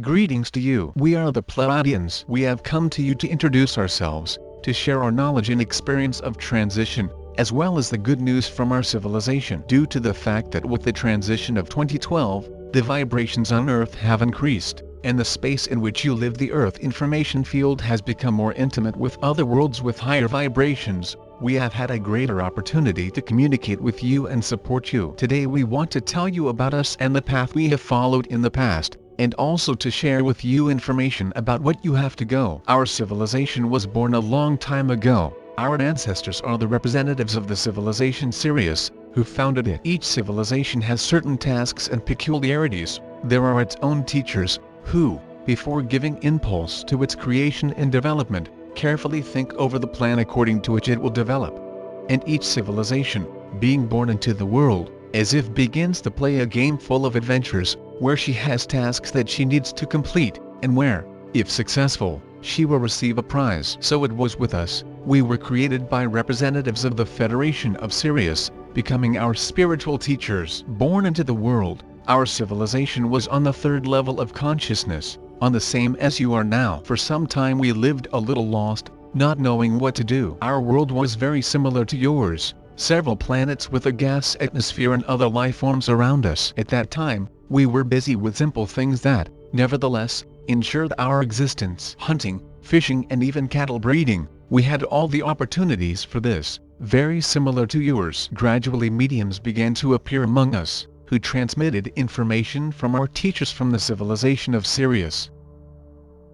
Greetings to you. We are the Pleiadians. We have come to you to introduce ourselves, to share our knowledge and experience of transition, as well as the good news from our civilization. Due to the fact that with the transition of 2012, the vibrations on Earth have increased, and the space in which you live, the Earth information field, has become more intimate with other worlds with higher vibrations, we have had a greater opportunity to communicate with you and support you. Today we want to tell you about us and the path we have followed in the past, and also to share with you information about what you have to go. Our civilization was born a long time ago. Our ancestors are the representatives of the civilization Sirius, who founded it. Each civilization has certain tasks and peculiarities. There are its own teachers, who, before giving impulse to its creation and development, carefully think over the plan according to which it will develop. And each civilization, being born into the world, as if begins to play a game full of adventures, where she has tasks that she needs to complete, and where, if successful, she will receive a prize. So it was with us. We were created by representatives of the Federation of Sirius, becoming our spiritual teachers. Born into the world, our civilization was on the third level of consciousness, on the same as you are now. For some time we lived a little lost, not knowing what to do. Our world was very similar to yours, several planets with a gas atmosphere and other life forms around us. At that time, we were busy with simple things that, nevertheless, ensured our existence. Hunting, fishing and even cattle breeding. We had all the opportunities for this, very similar to yours. Gradually mediums began to appear among us, who transmitted information from our teachers from the civilization of Sirius.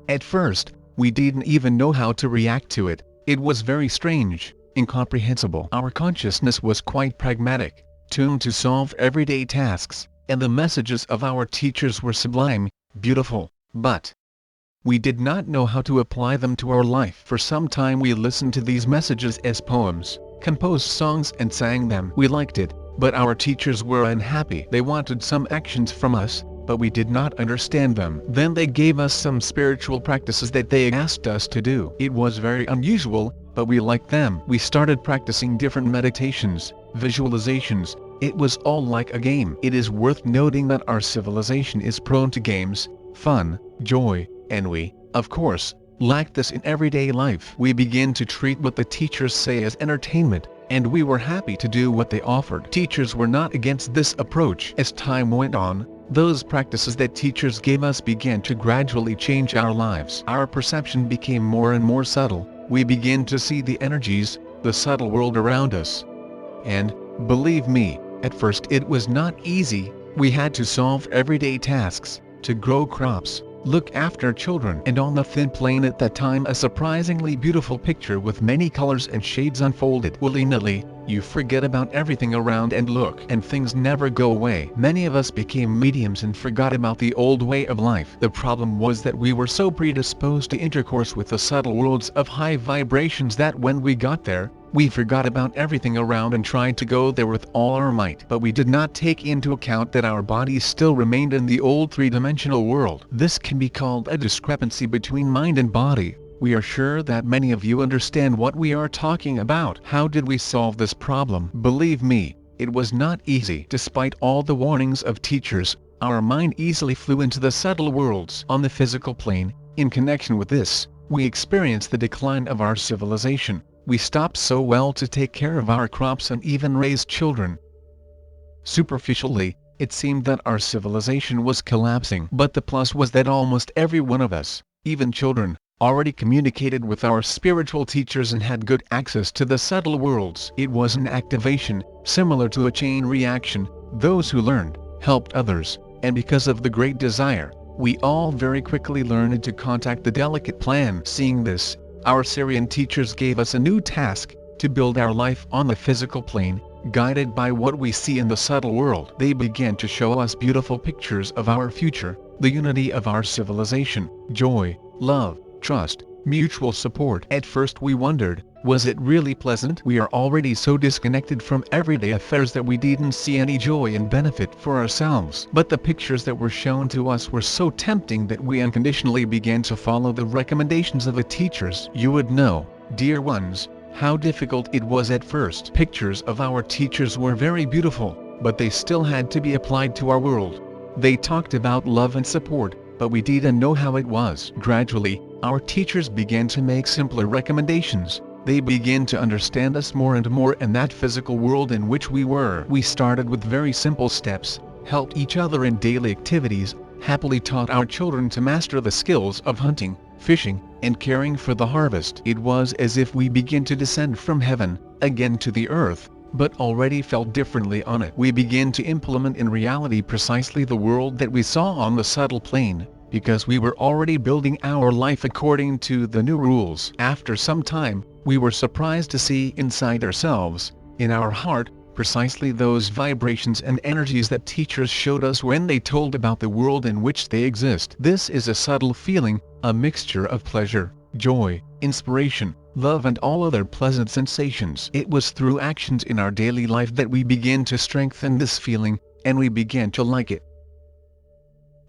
At first, we didn't even know how to react to it. It was very strange, incomprehensible. Our consciousness was quite pragmatic, tuned to solve everyday tasks, and the messages of our teachers were sublime, beautiful, but we did not know how to apply them to our life. For some time we listened to these messages as poems, composed songs and sang them. We liked it, but our teachers were unhappy. They wanted some actions from us, but we did not understand them. Then they gave us some spiritual practices that they asked us to do. It was very unusual, but we liked them. We started practicing different meditations, visualizations. It was all like a game. It is worth noting that our civilization is prone to games, fun, joy, and we, of course, lack this in everyday life. We begin to treat what the teachers say as entertainment, and we were happy to do what they offered. Teachers were not against this approach. As time went on, those practices that teachers gave us began to gradually change our lives. Our perception became more and more subtle. We began to see the energies, the subtle world around us. And, believe me, at first it was not easy. We had to solve everyday tasks, to grow crops, look after children, and on the thin plane at that time a surprisingly beautiful picture with many colors and shades unfolded. Willy-nilly, you forget about everything around and look, and things never go away. Many of us became mediums and forgot about the old way of life. The problem was that we were so predisposed to intercourse with the subtle worlds of high vibrations that when we got there, we forgot about everything around and tried to go there with all our might. But we did not take into account that our bodies still remained in the old three-dimensional world. This can be called a discrepancy between mind and body. We are sure that many of you understand what we are talking about. How did we solve this problem? Believe me, it was not easy. Despite all the warnings of teachers, our mind easily flew into the subtle worlds. On the physical plane, in connection with this, we experienced the decline of our civilization. We stopped so well to take care of our crops and even raise children. Superficially, it seemed that our civilization was collapsing. But the plus was that almost every one of us, even children, already communicated with our spiritual teachers and had good access to the subtle worlds. It was an activation, similar to a chain reaction. Those who learned, helped others, and because of the great desire, we all very quickly learned to contact the delicate plan. Seeing this, our Sirian teachers gave us a new task, to build our life on the physical plane, guided by what we see in the subtle world. They began to show us beautiful pictures of our future, the unity of our civilization, joy, love, trust, mutual support. At first we wondered, was it really pleasant? We are already so disconnected from everyday affairs that we didn't see any joy and benefit for ourselves. But the pictures that were shown to us were so tempting that we unconditionally began to follow the recommendations of the teachers. You would know, dear ones, how difficult it was at first. Pictures of our teachers were very beautiful, but they still had to be applied to our world. They talked about love and support, but we didn't know how it was. Gradually, our teachers began to make simpler recommendations. They began to understand us more and more in that physical world in which we were. We started with very simple steps, helped each other in daily activities, happily taught our children to master the skills of hunting, fishing, and caring for the harvest. It was as if we began to descend from heaven, again to the earth, but already felt differently on it. We began to implement in reality precisely the world that we saw on the subtle plane, because we were already building our life according to the new rules. After some time, we were surprised to see inside ourselves, in our heart, precisely those vibrations and energies that teachers showed us when they told about the world in which they exist. This is a subtle feeling, a mixture of pleasure, joy, inspiration, love and all other pleasant sensations. It was through actions in our daily life that we began to strengthen this feeling, and we began to like it.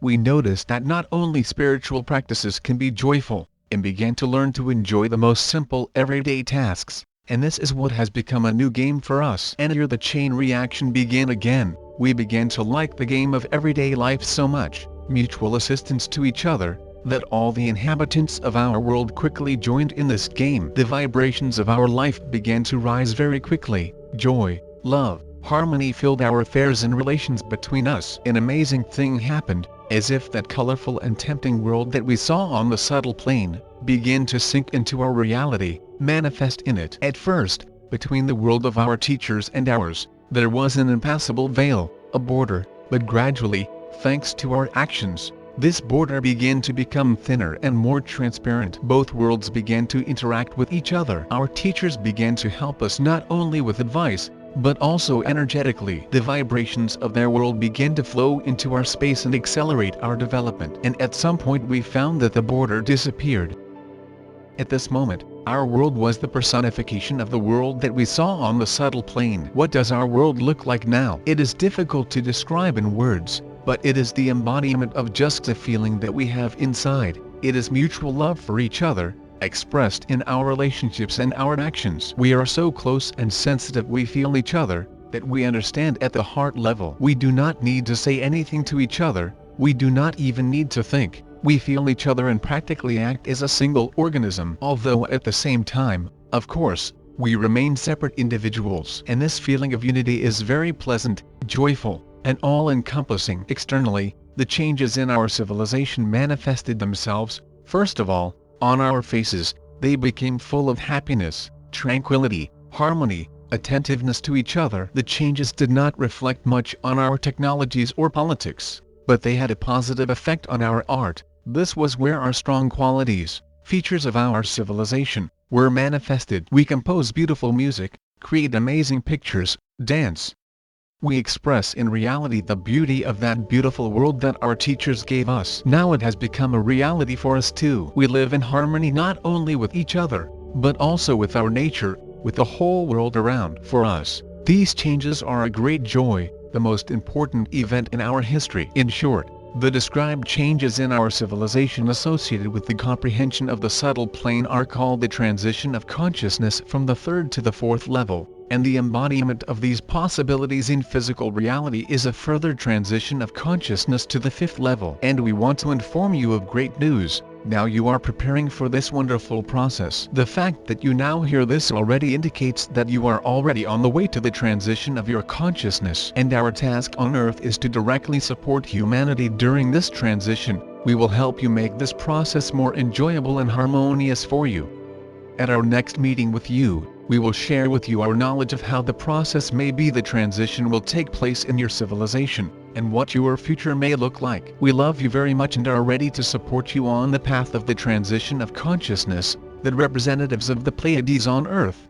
We noticed that not only spiritual practices can be joyful, and began to learn to enjoy the most simple everyday tasks, and this is what has become a new game for us. And here the chain reaction began again. We began to like the game of everyday life so much, mutual assistance to each other, that all the inhabitants of our world quickly joined in this game. The vibrations of our life began to rise very quickly. Joy, love, harmony filled our affairs and relations between us. An amazing thing happened, as if that colorful and tempting world that we saw on the subtle plane began to sink into our reality, manifest in it. At first, between the world of our teachers and ours, there was an impassable veil, a border, but gradually, thanks to our actions, this border began to become thinner and more transparent. Both worlds began to interact with each other. Our teachers began to help us not only with advice, but also energetically. The vibrations of their world began to flow into our space and accelerate our development. And at some point we found that the border disappeared. At this moment, our world was the personification of the world that we saw on the subtle plane. What does our world look like now? It is difficult to describe in words, but it is the embodiment of just the feeling that we have inside. It is mutual love for each other, expressed in our relationships and our actions. We are so close and sensitive we feel each other, that we understand at the heart level. We do not need to say anything to each other, we do not even need to think. We feel each other and practically act as a single organism. Although at the same time, of course, we remain separate individuals. And this feeling of unity is very pleasant, joyful, and all-encompassing. Externally, the changes in our civilization manifested themselves, first of all, on our faces. They became full of happiness, tranquility, harmony, attentiveness to each other. The changes did not reflect much on our technologies or politics, but they had a positive effect on our art. This was where our strong qualities, features of our civilization, were manifested. We compose beautiful music, create amazing pictures, dance. We express in reality the beauty of that beautiful world that our teachers gave us. Now it has become a reality for us too. We live in harmony not only with each other, but also with our nature, with the whole world around. For us, these changes are a great joy, the most important event in our history. In short, the described changes in our civilization associated with the comprehension of the subtle plane are called the transition of consciousness from the third to the fourth level, and the embodiment of these possibilities in physical reality is a further transition of consciousness to the fifth level. And we want to inform you of great news. Now you are preparing for this wonderful process. The fact that you now hear this already indicates that you are already on the way to the transition of your consciousness. And our task on Earth is to directly support humanity during this transition. We will help you make this process more enjoyable and harmonious for you. At our next meeting with you, we will share with you our knowledge of how the process may be the transition will take place in your civilization, and what your future may look like. We love you very much and are ready to support you on the path of the transition of consciousness, the representatives of the Pleiades on Earth.